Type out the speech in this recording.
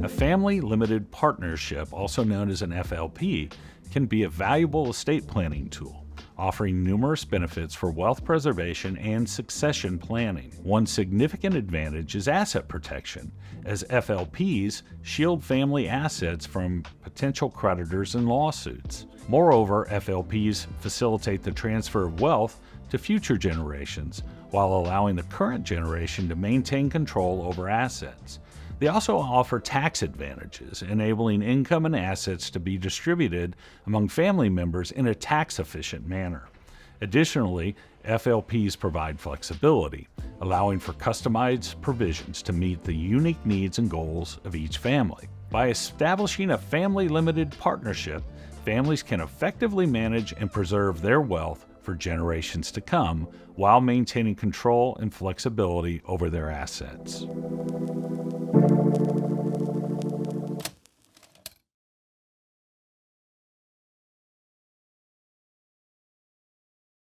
A family limited partnership, also known as an FLP, can be a valuable estate planning tool, offering numerous benefits for wealth preservation and succession planning. One significant advantage is asset protection, as FLPs shield family assets from potential creditors and lawsuits. Moreover, FLPs facilitate the transfer of wealth to future generations while allowing the current generation to maintain control over assets. They also offer tax advantages, enabling income and assets to be distributed among family members in a tax-efficient manner. Additionally, FLPs provide flexibility, allowing for customized provisions to meet the unique needs and goals of each family. By establishing a family-limited partnership, families can effectively manage and preserve their wealth for generations to come while maintaining control and flexibility over their assets.